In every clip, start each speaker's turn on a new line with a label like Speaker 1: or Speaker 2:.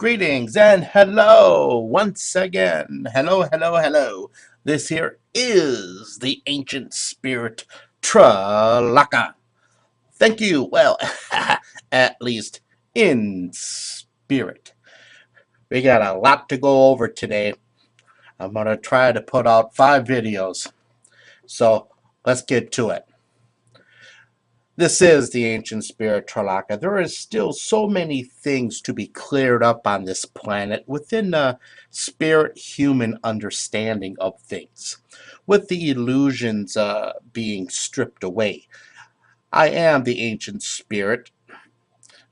Speaker 1: Greetings and hello once again. Hello, hello, hello. This here is the ancient spirit Tralaka. Thank you. Well, at least in spirit. We got a lot to go over today. I'm going to try to put out 5 videos. So let's get to it. This is the ancient spirit Tralaka. There is still so many things to be cleared up on this planet within the spirit human understanding of things, with the illusions being stripped away. I am the ancient spirit.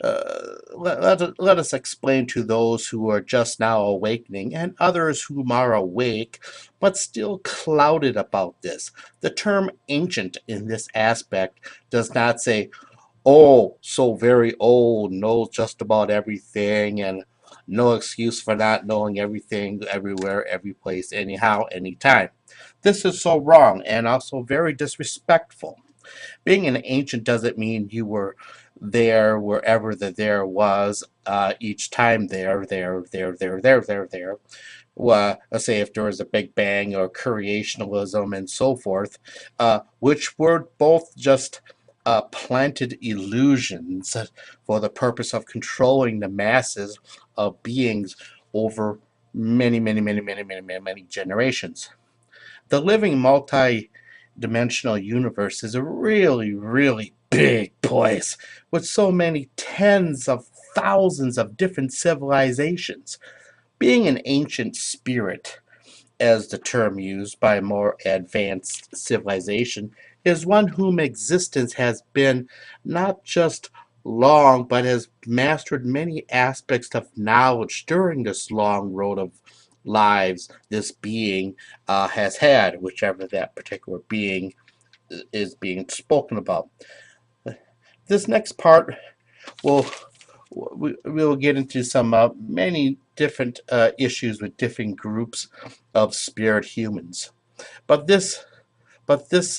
Speaker 1: Let us explain to those who are just now awakening and others whom are awake but still clouded about this. The term ancient in this aspect does not say, oh, so very old, knows just about everything, and no excuse for not knowing everything, everywhere, every place, anyhow, anytime. This is so wrong and also very disrespectful. Being an ancient doesn't mean you were there wherever the there was each time there. Well, let's say if there was a Big Bang or creationalism and so forth, which were both just planted illusions for the purpose of controlling the masses of beings over many generations. The living multi-dimensional universe is a really big place with so many tens of thousands of different civilizations. Being an ancient spirit, as the term used by more advanced civilization, is one whom existence has been not just long, but has mastered many aspects of knowledge during this long road of lives this being has had, whichever that particular being is being spoken about. This next part will we will get into some many different issues with different groups of spirit humans. But this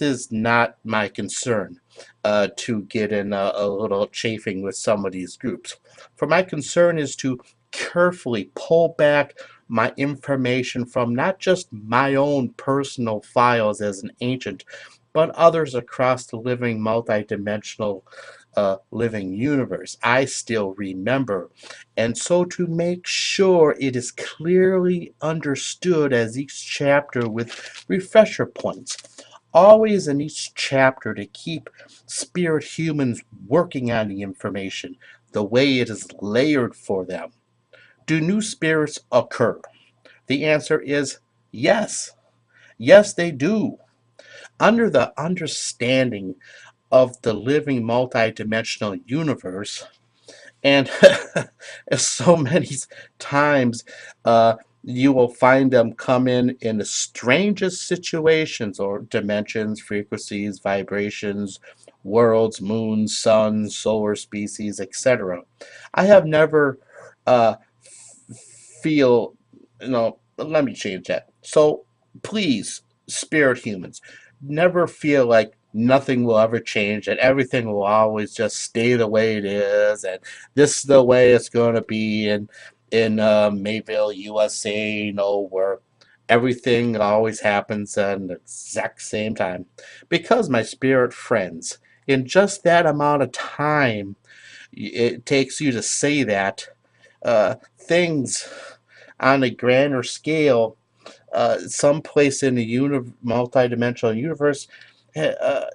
Speaker 1: is not my concern to get in a little chafing with some of these groups. For my concern is to carefully pull back my information from not just my own personal files as an ancient, but others across the living multidimensional living universe. I still remember. And so to make sure it is clearly understood as each chapter with refresher points, always in each chapter to keep spirit humans working on the information the way it is layered for them. Do new spirits occur? The answer is yes. Yes, they do. Under the understanding of the living multidimensional universe, and so many times you will find them come in the strangest situations or dimensions, frequencies, vibrations, worlds, moons, suns, solar species, etc. I have never uh, feel, let me change that. So please, spirit humans, never feel like nothing will ever change, that everything will always just stay the way it is, and this is the way it's going to be in Mayville, USA, where everything always happens at the exact same time. Because my spirit friends, in just that amount of time it takes you to say that, things on a grander scale, someplace in the multidimensional universe, uh,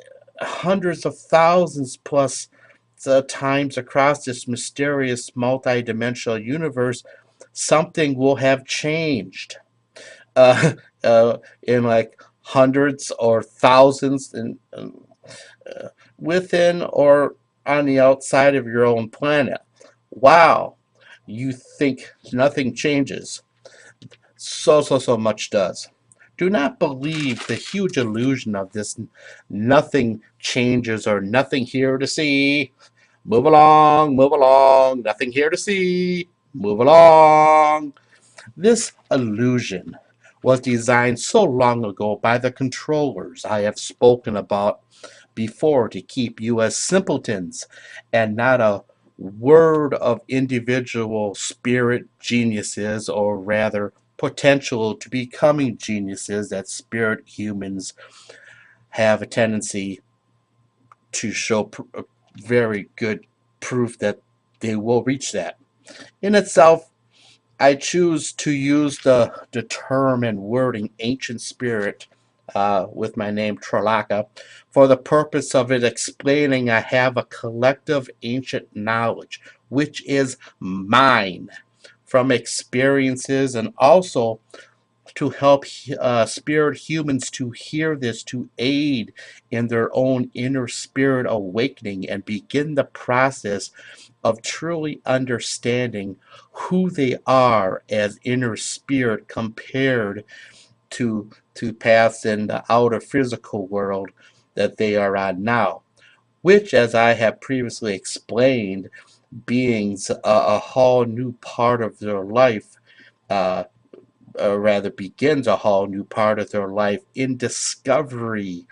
Speaker 1: hundreds of thousands plus times across this mysterious multidimensional universe, something will have changed. Uh, in like hundreds or thousands uh, within or on the outside of your own planet. Wow, you think nothing changes. So much does. Do not believe the huge illusion of this nothing changes or nothing here to see. Move along, nothing here to see. Move along. This illusion was designed so long ago by the controllers I have spoken about before to keep you as simpletons and not word of individual spirit geniuses, or rather potential to becoming geniuses, that spirit humans have a tendency to show very good proof that they will reach that. In itself, I choose to use the term and wording ancient spirit with my name Tralaka for the purpose of it explaining I have a collective ancient knowledge which is mine from experiences, and also to help spirit humans to hear this, to aid in their own inner spirit awakening and begin the process of truly understanding who they are as inner spirit compared to paths in the outer physical world that they are on now, which, as I have previously explained, beings a whole new part of their life, uh, or rather begins a whole new part of their life in discovery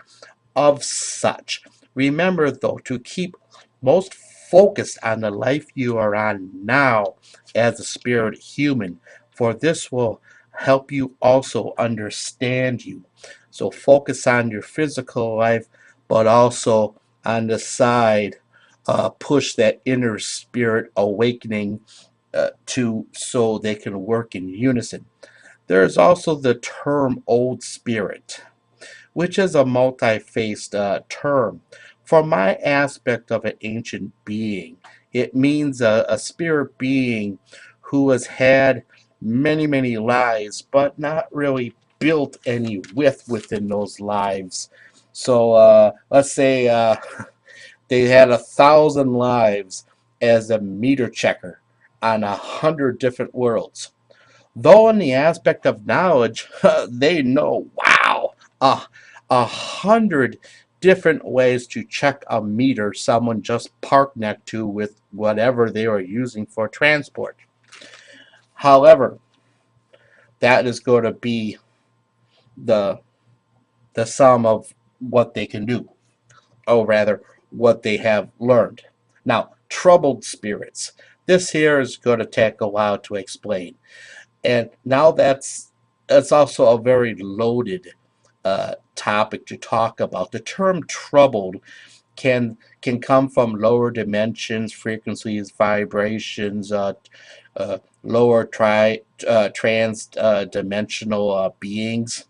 Speaker 1: of such. Remember, though, to keep most focused on the life you are on now as a spirit human, for this will help you also understand you. So focus on your physical life, but also on the side, push that inner spirit awakening to so they can work in unison. There is also the term old spirit, which is a multi-faced term. For my aspect of an ancient being, it means a spirit being who has had many, many lives, but not really built any width within those lives. So let's say they had 1,000 lives as a meter checker on 100 different worlds. Though in the aspect of knowledge, they know, wow, uh, 100 different ways to check a meter someone just parked next to with whatever they are using for transport. However, that is going to be the the sum of what they can do, or rather, what they have learned. Now, troubled spirits. This here is going to take a while to explain. And now that's also a very loaded topic to talk about. The term troubled can come from lower dimensions, frequencies, vibrations, lower trans dimensional beings.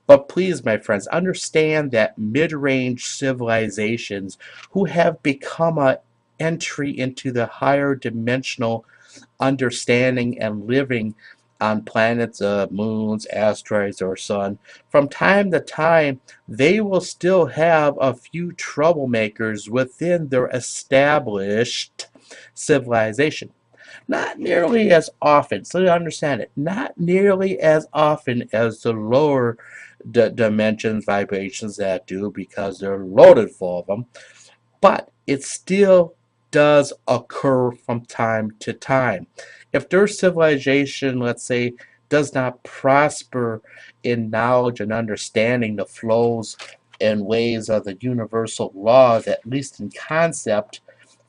Speaker 1: But please, my friends, understand that mid-range civilizations who have become a entry into the higher dimensional understanding and living on planets, moons, asteroids, or sun, from time to time, they will still have a few troublemakers within their established civilization. Not nearly as often, so you understand it, not nearly as often as the lower dimensions, vibrations that do, because they're loaded full of them, but it still does occur from time to time. If their civilization, let's say, does not prosper in knowledge and understanding the flows and ways of the universal laws, at least in concept,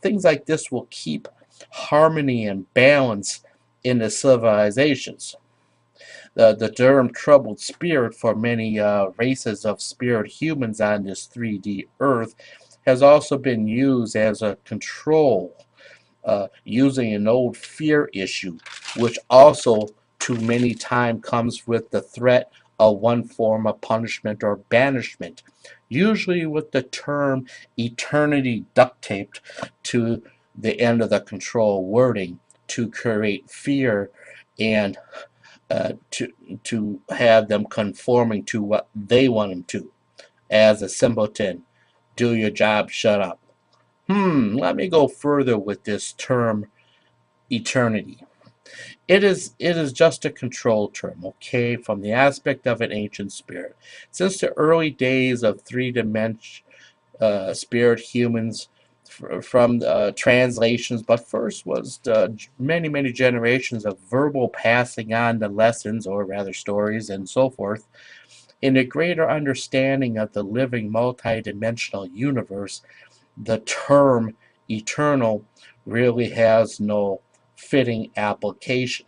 Speaker 1: things like this will keep harmony and balance in the civilizations. The term troubled spirit for many races of spirit humans on this 3D Earth has also been used as a control, using an old fear issue, which also too many times comes with the threat of one form of punishment or banishment, usually with the term eternity duct taped to the end of the control wording to create fear and to have them conforming to what they want them to. As a simpleton, do your job, shut up. Let me go further with this term eternity. It is just a control term, okay, from the aspect of an ancient spirit. Since the early days of three-dimensional spirit humans, from translations, but first was many, many generations of verbal passing on the lessons, or rather stories and so forth, in a greater understanding of the living multidimensional universe. The term eternal really has no fitting application.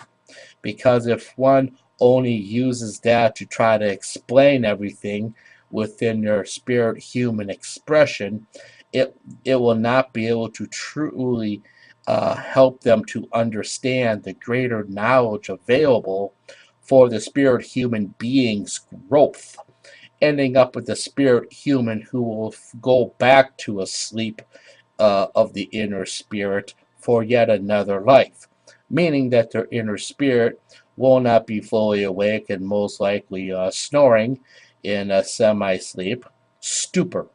Speaker 1: Because if one only uses that to try to explain everything within their spirit human expression, it it will not be able to truly help them to understand the greater knowledge available for the spirit human being's growth, ending up with the spirit human who will go back to a sleep of the inner spirit for yet another life, meaning that their inner spirit will not be fully awake and most likely snoring in a semi sleep, stupor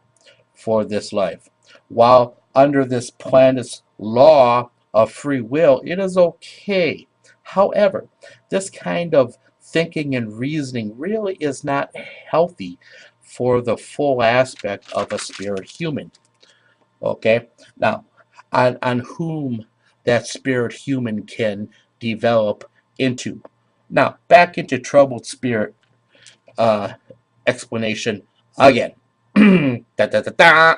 Speaker 1: for this life. While under this planet's law of free will, it is okay. However, this kind of thinking and reasoning really is not healthy for the full aspect of a spirit human. Okay, now on whom that spirit human can develop into. Now back into troubled spirit uh, explanation again. Da, da, da, da.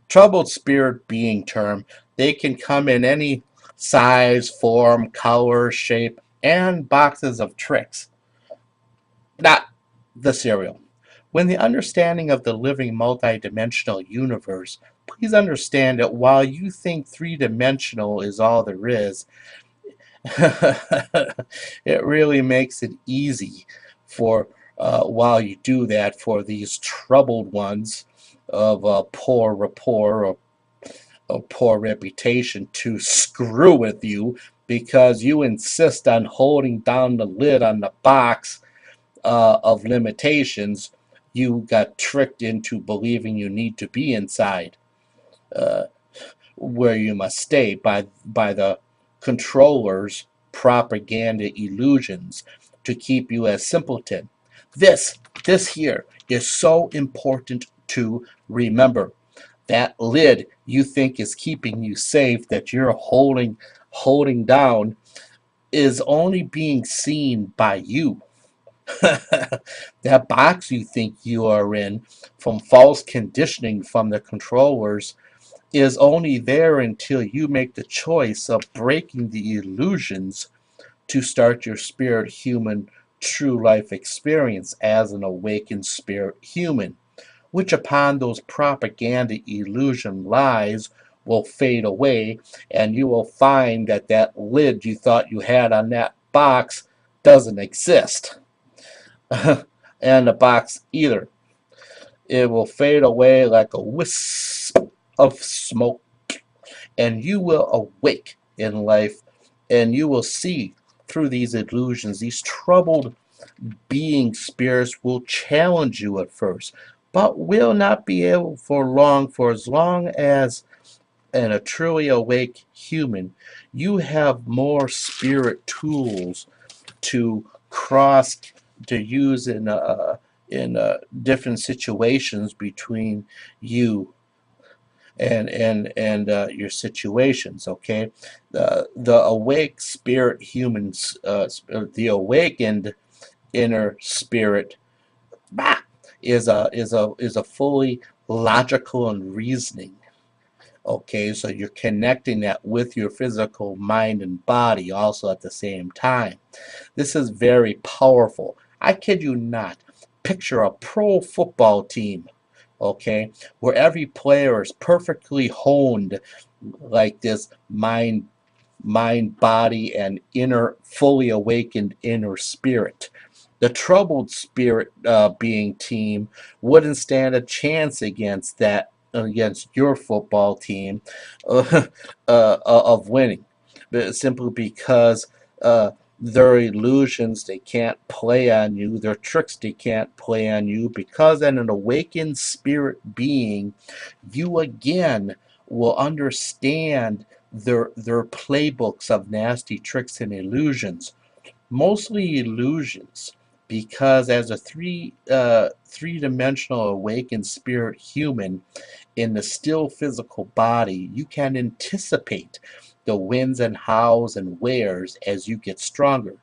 Speaker 1: Troubled spirit being term, they can come in any size, form, color, shape, and boxes of tricks. Not the cereal. When the understanding of the living multidimensional universe, please understand that while you think three-dimensional is all there is, it really makes it easy for while you do that for these troubled ones of poor rapport or a poor reputation to screw with you because you insist on holding down the lid on the box of limitations you got tricked into believing you need to be inside, uh, where you must stay by the controllers' propaganda illusions to keep you as simpleton. This, this here is so important to remember. That lid you think is keeping you safe that you're holding down is only being seen by you. That box you think you are in from false conditioning from the controllers is only there until you make the choice of breaking the illusions to start your spirit human true life experience as an awakened spirit human, which upon those propaganda illusion lies will fade away, and you will find that that lid you thought you had on that box doesn't exist. And the box either. It will fade away like a wisp of smoke, and you will awake in life, and you will see through these illusions. These troubled being spirits will challenge you at first, but will not be able for long, for as long as in a truly awake human, you have more spirit tools to cross to use in different situations between you and your situations. Okay, the awake spirit humans, the awakened inner spirit, bah, is a fully logical and reasoning. Okay, so you're connecting that with your physical mind and body also at the same time. This is very powerful. I kid you not. Picture a pro football team, okay, where every player is perfectly honed like this mind, body, and inner, fully awakened inner spirit. The troubled spirit being team wouldn't stand a chance against that, against your football team uh, of winning, but simply because their illusions they can't play on you, their tricks they can't play on you, because in an awakened spirit being, you again will understand their playbooks of nasty tricks and illusions, mostly illusions, because as a three-dimensional awakened spirit human in the still physical body, you can anticipate the wins and hows and wheres as you get stronger.